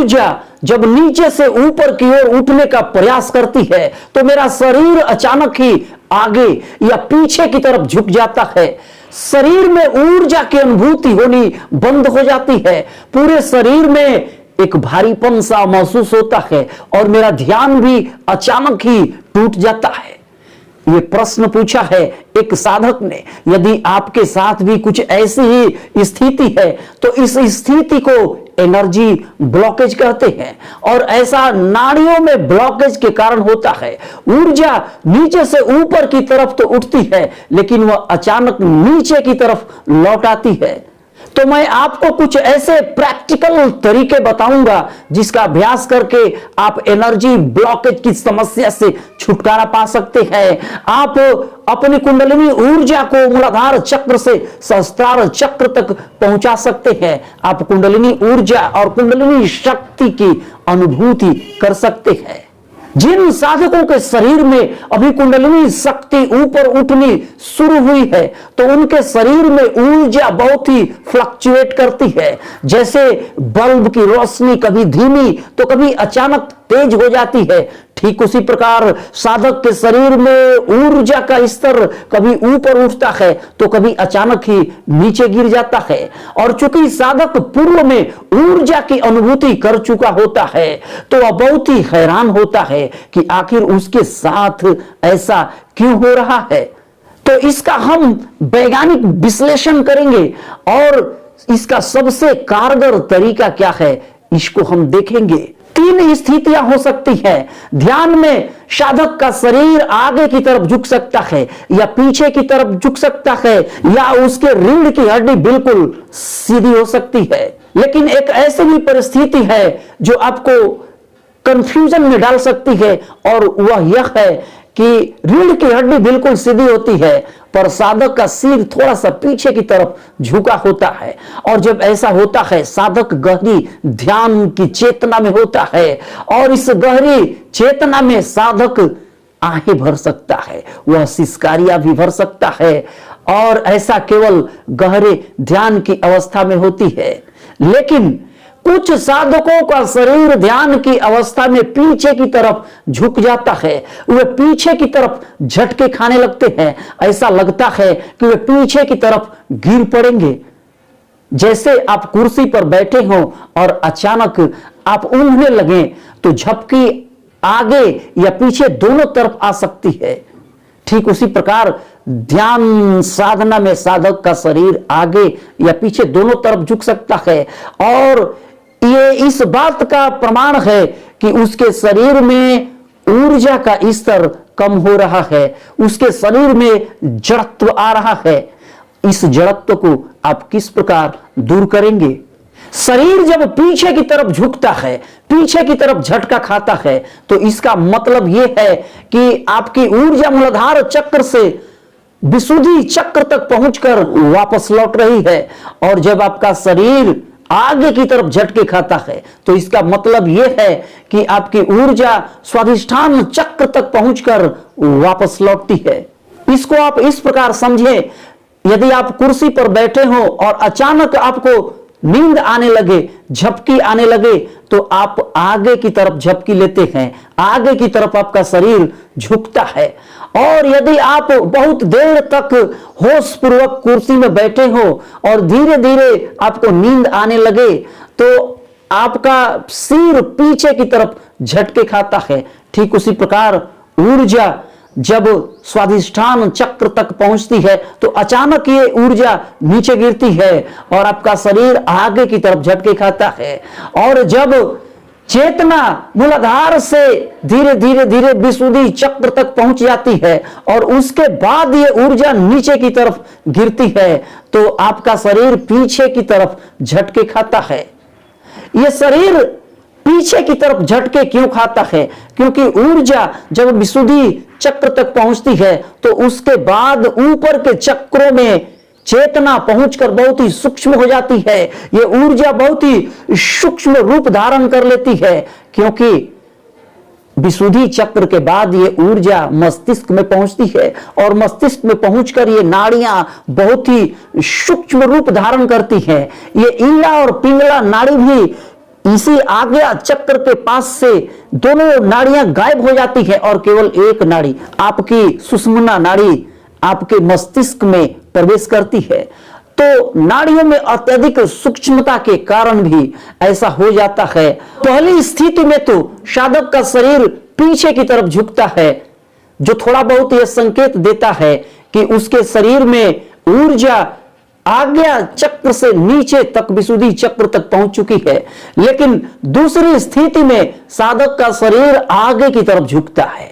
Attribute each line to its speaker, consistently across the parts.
Speaker 1: ऊर्जा जब नीचे से ऊपर की ओर उठने का प्रयास करती है तो मेरा शरीर अचानक ही आगे या पीछे की तरफ झुक जाता है। शरीर में ऊर्जा की अनुभूति होनी बंद हो जाती है। पूरे शरीर में एक भारीपन सा महसूस होता है और मेरा ध्यान भी अचानक ही टूट जाता है। ये प्रश्न पूछा है एक साधक ने। यदि आपके साथ भी कुछ ऐसी ही स्थिति है तो इस स्थिति को एनर्जी ब्लॉकेज कहते हैं और ऐसा नाड़ियों में ब्लॉकेज के कारण होता है। ऊर्जा नीचे से ऊपर की तरफ तो उठती है लेकिन वह अचानक नीचे की तरफ लौट आती है। तो मैं आपको कुछ ऐसे प्रैक्टिकल तरीके बताऊंगा जिसका अभ्यास करके आप एनर्जी ब्लॉकेज की समस्या से छुटकारा पा सकते हैं। आप अपनी कुंडलिनी ऊर्जा को मूलाधार चक्र से सहस्त्रार चक्र तक पहुंचा सकते हैं। आप कुंडलिनी ऊर्जा और कुंडलिनी शक्ति की अनुभूति कर सकते हैं। जिन साधकों के शरीर में अभी कुंडलिनी शक्ति ऊपर उठनी शुरू हुई है तो उनके शरीर में ऊर्जा बहुत ही फ्लक्चुएट करती है। जैसे बल्ब की रोशनी कभी धीमी तो कभी अचानक तेज हो जाती है, ठीक उसी प्रकार साधक के शरीर में ऊर्जा का स्तर कभी ऊपर उठता है तो कभी अचानक ही नीचे गिर जाता है। और चूंकि साधक पूर्व में ऊर्जा की अनुभूति कर चुका होता है तो वह बहुत ही हैरान होता है कि आखिर उसके साथ ऐसा क्यों हो रहा है। तो इसका हम वैज्ञानिक विश्लेषण करेंगे और इसका सबसे कारगर तरीका क्या है इसको हम देखेंगे। 3 स्थितियां हो सकती है। ध्यान में साधक का शरीर आगे की तरफ झुक सकता है या पीछे की तरफ झुक सकता है या उसके रीढ़ की हड्डी बिल्कुल सीधी हो सकती है। लेकिन एक ऐसी भी परिस्थिति है जो आपको कंफ्यूजन में डाल सकती है और वह यह है कि रीढ़ की हड्डी बिल्कुल सीधी होती है पर साधक का सिर थोड़ा सा पीछे की तरफ झुका होता है। और जब ऐसा होता है साधक गहरी ध्यान की चेतना में होता है और इस गहरी चेतना में साधक आहें भर सकता है, वह सिसकारियां भी भर सकता है और ऐसा केवल गहरे ध्यान की अवस्था में होती है। लेकिन कुछ साधकों का शरीर ध्यान की अवस्था में पीछे की तरफ झुक जाता है, वे पीछे की तरफ झटके खाने लगते हैं। ऐसा लगता है कि वे पीछे की तरफ गिर पड़ेंगे। जैसे आप कुर्सी पर बैठे हो और अचानक आप ऊँघने लगे तो झपकी आगे या पीछे दोनों तरफ आ सकती है। ठीक उसी प्रकार ध्यान साधना में साधक का शरीर आगे या पीछे दोनों तरफ झुक सकता है और ये इस बात का प्रमाण है कि उसके शरीर में ऊर्जा का स्तर कम हो रहा है, उसके शरीर में जड़त्व आ रहा है। इस जड़त्व को आप किस प्रकार दूर करेंगे? शरीर जब पीछे की तरफ झुकता है, पीछे की तरफ झटका खाता है तो इसका मतलब यह है कि आपकी ऊर्जा मूलाधार चक्र से विशुद्धि चक्र तक पहुंचकर वापस लौट रही है। और जब आपका शरीर आगे की तरफ झटके खाता है तो इसका मतलब यह है कि आपकी ऊर्जा स्वाधिष्ठान चक्र तक पहुंचकर वापस लौटती है। इसको आप इस प्रकार समझें, यदि आप कुर्सी पर बैठे हो और अचानक आपको नींद आने लगे, झपकी आने लगे तो आप आगे की तरफ झपकी लेते हैं, आगे की तरफ आपका शरीर झुकता है। और यदि आप बहुत देर तक होश पूर्वक कुर्सी में बैठे हो और धीरे धीरे आपको नींद आने लगे तो आपका सिर पीछे की तरफ झटके खाता है। ठीक उसी प्रकार ऊर्जा जब स्वाधिष्ठान चक्र तक पहुंचती है तो अचानक ये ऊर्जा नीचे गिरती है और आपका शरीर आगे की तरफ झटके खाता है। और जब चेतना मूलाधार से धीरे धीरे धीरे विशुद्धि चक्र तक पहुंच जाती है और उसके बाद ये ऊर्जा नीचे की तरफ गिरती है तो आपका शरीर पीछे की तरफ झटके खाता है। ये शरीर पीछे की तरफ झटके क्यों खाता है? क्योंकि ऊर्जा जब विशुद्धि चक्र तक पहुंचती है तो उसके बाद ऊपर के चक्रों में चेतना पहुंचकर बहुत ही सूक्ष्म हो जाती है। ये ऊर्जा बहुत ही सूक्ष्म रूप धारण कर लेती है क्योंकि विशुद्धि चक्र के बाद ये ऊर्जा मस्तिष्क में पहुंचती है और मस्तिष्क में पहुंचकर ये नाड़ियां बहुत ही सूक्ष्म रूप धारण करती हैं। ये ईला और पिंगला नाड़ी भी इसी आज्ञा चक्र के पास से दोनों नाड़ियां गायब हो जाती है और केवल एक नाड़ी, आपकी सुषुम्ना नाड़ी, आपके मस्तिष्क में प्रवेश करती है। तो नाड़ियों में अत्यधिक सूक्ष्मता के कारण भी ऐसा हो जाता है। पहली स्थिति में तो साधक का शरीर पीछे की तरफ झुकता है, जो थोड़ा बहुत यह संकेत देता है कि उसके शरीर में ऊर्जा आज्ञा चक्र से नीचे तक विशुद्धि चक्र तक पहुंच चुकी है। लेकिन दूसरी स्थिति में साधक का शरीर आगे की तरफ झुकता है।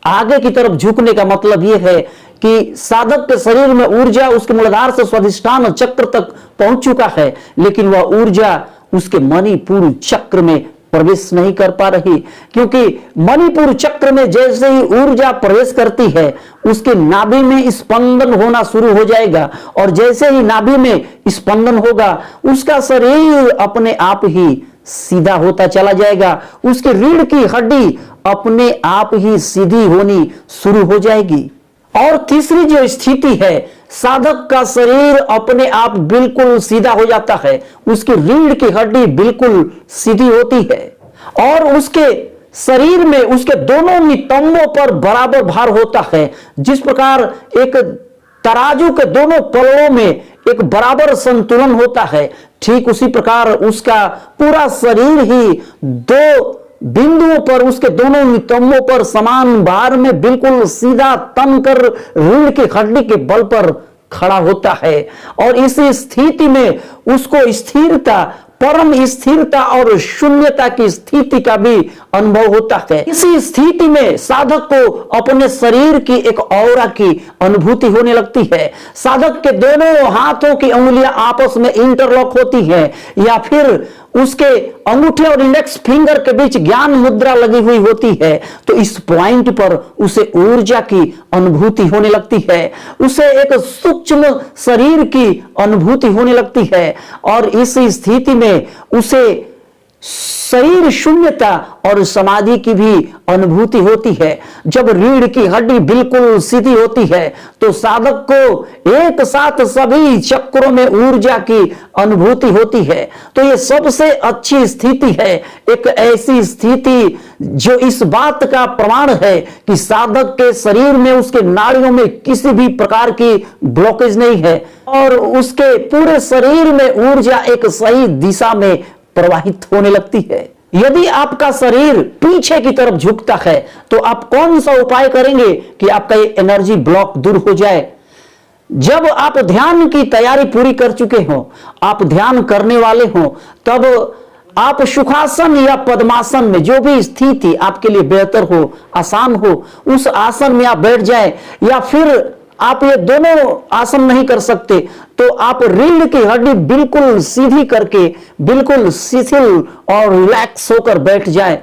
Speaker 1: आगे की तरफ झुकने का मतलब यह है कि साधक के शरीर में ऊर्जा उसके मूलाधार से स्वाधिष्ठान चक्र तक पहुंच चुका है, लेकिन वह ऊर्जा उसके मणिपुर चक्र में प्रवेश नहीं कर पा रही, क्योंकि मणिपुर चक्र में जैसे ही ऊर्जा प्रवेश करती है उसके नाभि में स्पंदन होना शुरू हो जाएगा, और जैसे ही नाभि में स्पंदन होगा उसका शरीर अपने आप ही सीधा होता चला जाएगा, उसकी रीढ़ की हड्डी अपने आप ही सीधी होनी शुरू हो जाएगी। और तीसरी जो स्थिति है, साधक का शरीर अपने आप बिल्कुल सीधा हो जाता है, उसकी रीढ़ की हड्डी बिल्कुल सीधी होती है और उसके शरीर में उसके दोनों नितंबों पर बराबर भार होता है। जिस प्रकार एक तराजू के दोनों पलड़ों में एक बराबर संतुलन होता है, ठीक उसी प्रकार उसका पूरा शरीर ही दो बिंदुओं पर, उसके दोनों नितंबों पर समान भार में बिल्कुल सीधा तन कर रीढ़ की हड्डी के बल पर खड़ा होता है। और इस स्थिति में उसको स्थिरता, परम स्थिरता और शून्यता की स्थिति का भी अनुभव होता है। इसी स्थिति में साधक को अपने शरीर की एक औरा की अनुभूति होने लगती है। साधक के दोनों हाथों की उंगलियां आपस में इंटरलॉक होती हैं, या फिर उसके अंगूठे और इंडेक्स फिंगर के बीच ज्ञान मुद्रा लगी हुई होती है। तो इस पॉइंट पर उसे ऊर्जा की अनुभूति होने लगती है, उसे एक सूक्ष्म शरीर की अनुभूति होने लगती है, और इस स्थिति में उसे शरीर शून्यता और समाधि की भी अनुभूति होती है। जब रीढ़ की हड्डी बिल्कुल सीधी होती है तो साधक को एक साथ सभी चक्रों में ऊर्जा की अनुभूति होती है। तो यह सबसे अच्छी स्थिति है, एक ऐसी स्थिति जो इस बात का प्रमाण है कि साधक के शरीर में, उसके नाड़ियों में किसी भी प्रकार की ब्लॉकेज नहीं है और उसके पूरे शरीर में ऊर्जा एक सही दिशा में प्रवाहित होने लगती है। यदि आपका शरीर पीछे की तरफ झुकता है तो आप कौन सा उपाय करेंगे कि आपका ये एनर्जी ब्लॉक दूर हो जाए? जब आप ध्यान की तैयारी पूरी कर चुके हो, आप ध्यान करने वाले हो, तब आप सुखासन या पद्मासन में, जो भी स्थिति आपके लिए बेहतर हो, आसान हो, उस आसन में आप बैठ जाए। या फिर आप ये दोनों आसन नहीं कर सकते तो आप रीढ़ की हड्डी बिल्कुल सीधी करके बिल्कुल शिथिल और रिलैक्स होकर बैठ जाए।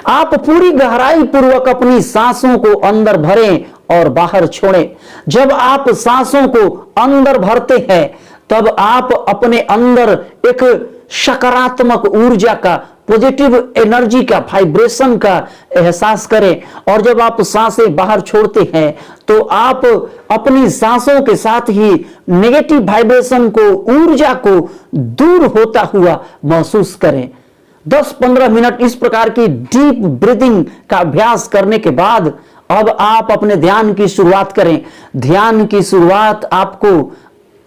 Speaker 1: आप पूरी गहराई पूर्वक अपनी सांसों को अंदर भरें और बाहर छोड़ें। जब आप सांसों को अंदर भरते हैं तब आप अपने अंदर एक सकारात्मक ऊर्जा का, पॉजिटिव एनर्जी का, वाइब्रेशन का एहसास करें, और जब आप सांसें बाहर छोड़ते हैं तो आप अपनी सांसों के साथ ही नेगेटिव वाइब्रेशन को, ऊर्जा को दूर होता हुआ महसूस करें। 10-15 मिनट इस प्रकार की डीप ब्रीदिंग का अभ्यास करने के बाद अब आप अपने ध्यान की शुरुआत करें। ध्यान की शुरुआत आपको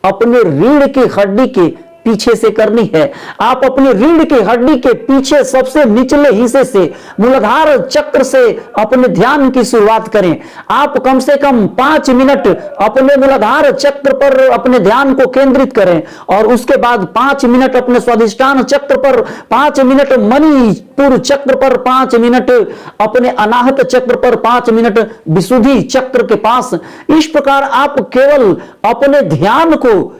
Speaker 1: अपने रीढ़ की हड्डी के पीछे से करनी है। आप अपनी रीढ़ की हड्डी के पीछे सबसे निचले हिस्से से, मूलाधार चक्र से अपने ध्यान की शुरुआत करें। आप कम से कम 5 मिनट अपने मूलाधार चक्र पर अपने ध्यान को केंद्रित करें, और उसके बाद 5 मिनट अपने स्वाधिष्ठान चक्र पर, 5 मिनट मणिपुर चक्र पर, 5 मिनट अपने अनाहत चक्र पर, 5 मिनट विशुद्धि चक्र के पास। इस प्रकार आप केवल अपने ध्यान को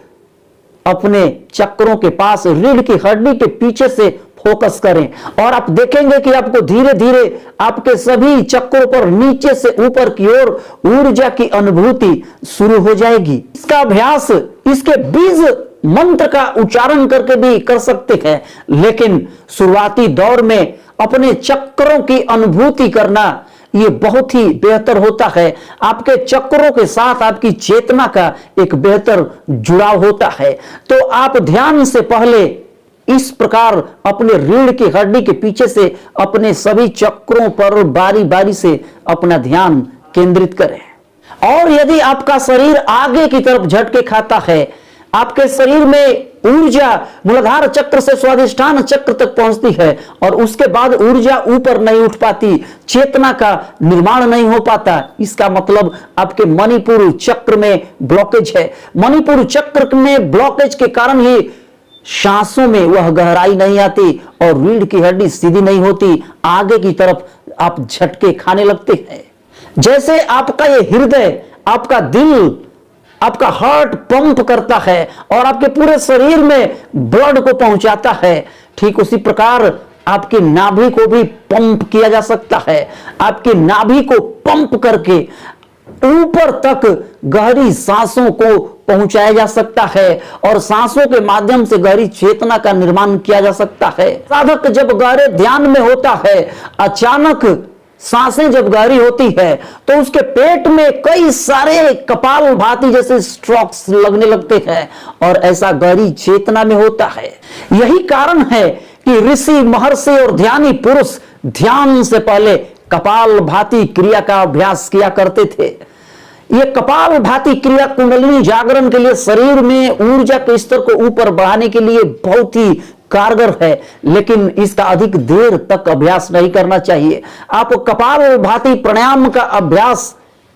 Speaker 1: अपने चक्रों के पास, रीढ़ की हड्डी के पीछे से फोकस करें, और आप देखेंगे कि आपको धीरे धीरे आपके सभी चक्रों पर नीचे से ऊपर की ओर ऊर्जा की अनुभूति शुरू हो जाएगी। इसका अभ्यास इसके बीज मंत्र का उच्चारण करके भी कर सकते हैं, लेकिन शुरुआती दौर में अपने चक्रों की अनुभूति करना ये बहुत ही बेहतर होता है। आपके चक्रों के साथ आपकी चेतना का एक बेहतर जुड़ाव होता है। तो आप ध्यान से पहले इस प्रकार अपने रीढ़ की हड्डी के पीछे से अपने सभी चक्रों पर बारी बारी से अपना ध्यान केंद्रित करें। और यदि आपका शरीर आगे की तरफ झटके खाता है, आपके शरीर में ऊर्जा मूलाधार चक्र से स्वादिष्ठान चक्र तक पहुंचती है और उसके बाद ऊर्जा ऊपर नहीं उठ पाती, चेतना का निर्माण नहीं हो पाता, इसका मतलब आपके मणिपुर चक्र में ब्लॉकेज है। मणिपुर चक्र में ब्लॉकेज के कारण ही सांसों में वह गहराई नहीं आती और रीढ़ की हड्डी सीधी नहीं होती, आगे की तरफ आप झटके खाने लगते हैं। जैसे आपका ये हृदय, आपका दिल, आपका हार्ट पंप करता है और आपके पूरे शरीर में ब्लड को पहुंचाता है, ठीक उसी प्रकार आपकी नाभि को भी पंप किया जा सकता है। आपकी नाभि को पंप करके ऊपर तक गहरी सांसों को पहुंचाया जा सकता है और सांसों के माध्यम से गहरी चेतना का निर्माण किया जा सकता है। साधक जब गहरे ध्यान में होता है, अचानक सांसें जब गहरी होती है तो उसके पेट में कई सारे कपाल भाती जैसे स्ट्रोक्स लगने लगते हैं और ऐसा गहरी चेतना में होता है। यही कारण है कि ऋषि, महर्षि और ध्यानी पुरुष ध्यान से पहले कपाल भाती क्रिया का अभ्यास किया करते थे। ये कपाल भाती क्रिया कुंडलिनी जागरण के लिए, शरीर में ऊर्जा के स्तर को ऊपर बढ़ाने के लिए बहुत ही कारगर है, लेकिन इसका अधिक देर तक अभ्यास नहीं करना चाहिए। आप कपाल भाती प्राणायाम का अभ्यास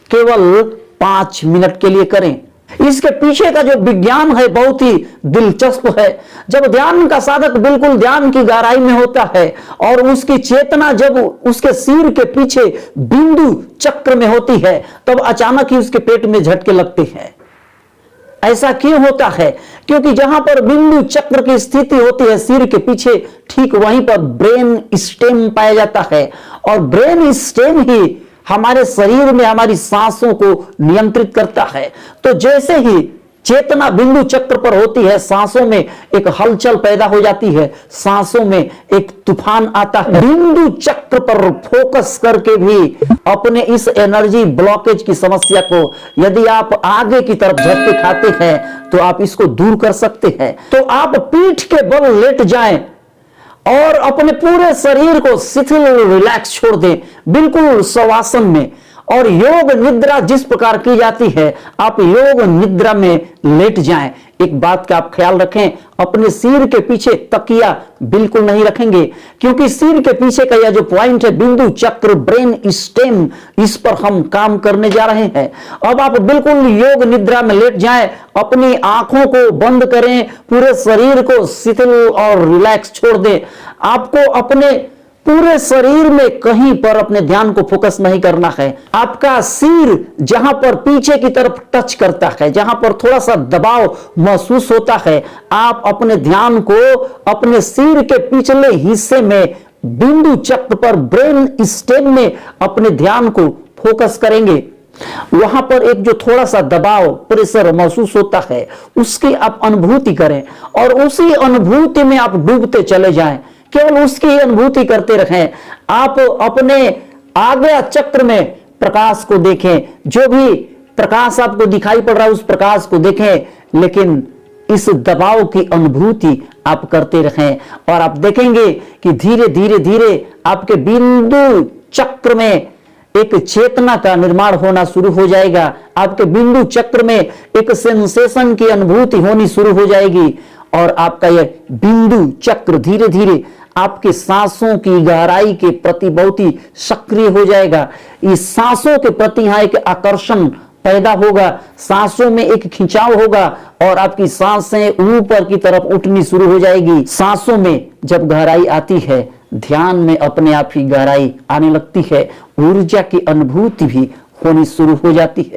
Speaker 1: केवल 5 मिनट के लिए करें। इसके पीछे का जो विज्ञान है बहुत ही दिलचस्प है। जब ध्यान का साधक बिल्कुल ध्यान की गहराई में होता है और उसकी चेतना जब उसके सिर के पीछे बिंदु चक्र में होती है, तब अचानक ही उसके पेट में झटके लगते हैं। ऐसा क्यों होता है? क्योंकि जहां पर बिंदु चक्र की स्थिति होती है सिर के पीछे, ठीक वहीं पर ब्रेन स्टेम पाया जाता है और ब्रेन स्टेम ही हमारे शरीर में हमारी सांसों को नियंत्रित करता है। तो जैसे ही चेतना बिंदु चक्र पर होती है, सांसों में एक हलचल पैदा हो जाती है, सांसों में एक तूफान आता है। बिंदु चक्र पर फोकस करके भी अपने इस एनर्जी ब्लॉकेज की समस्या को यदि आप आगे की तरफ झटके खाते हैं तो आप इसको दूर कर सकते हैं। तो आप पीठ के बल लेट जाएं और अपने पूरे शरीर को शिथिल रिलैक्स छोड़ दें, बिल्कुल शवासन में। और योग निद्रा जिस प्रकार की जाती है, आप योग निद्रा में लेट जाएं। एक बात का आप ख्याल रखें, अपने सिर के पीछे तकिया बिल्कुल नहीं रखेंगे, क्योंकि सिर के पीछे का यह जो पॉइंट है बिंदु चक्र, ब्रेन स्टेम, इस पर हम काम करने जा रहे हैं। अब आप बिल्कुल योग निद्रा में लेट जाएं, अपनी आंखों को बंद करें, पूरे शरीर को शिथिल और रिलैक्स छोड़ दें। आपको अपने पूरे शरीर में कहीं पर अपने ध्यान को फोकस नहीं करना है। आपका सिर जहां पर पीछे की तरफ टच करता है, जहां पर थोड़ा सा दबाव महसूस होता है, आप अपने ध्यान को अपने सिर के पिछले हिस्से में बिंदु चक्र पर, ब्रेन स्टेम में अपने ध्यान को फोकस करेंगे। वहां पर एक जो थोड़ा सा दबाव, प्रेशर महसूस होता है, उसकी आप अनुभूति करें और उसी अनुभूति में आप डूबते चले जाएं। केवल उसकी अनुभूति करते रहें। आप अपने आज्ञा चक्र में प्रकाश को देखें, जो भी प्रकाश आपको दिखाई पड़ रहा है उस प्रकाश को देखें, लेकिन इस दबाव की अनुभूति आप करते रहें और आप देखेंगे कि धीरे धीरे धीरे आपके बिंदु चक्र में एक चेतना का निर्माण होना शुरू हो जाएगा। आपके बिंदु चक्र में एक सेंसेशन की अनुभूति होनी शुरू हो जाएगी और आपका यह बिंदु चक्र धीरे धीरे आपके सांसों की गहराई के प्रति बहुत ही सक्रिय हो जाएगा। इस सांसों के प्रति यहां एक आकर्षण पैदा होगा, सांसों में एक खिंचाव होगा और आपकी सांसें ऊपर की तरफ उठनी शुरू हो जाएगी। सांसों में जब गहराई आती है, ध्यान में अपने आप ही गहराई आने लगती है, ऊर्जा की अनुभूति भी होनी शुरू हो जाती है।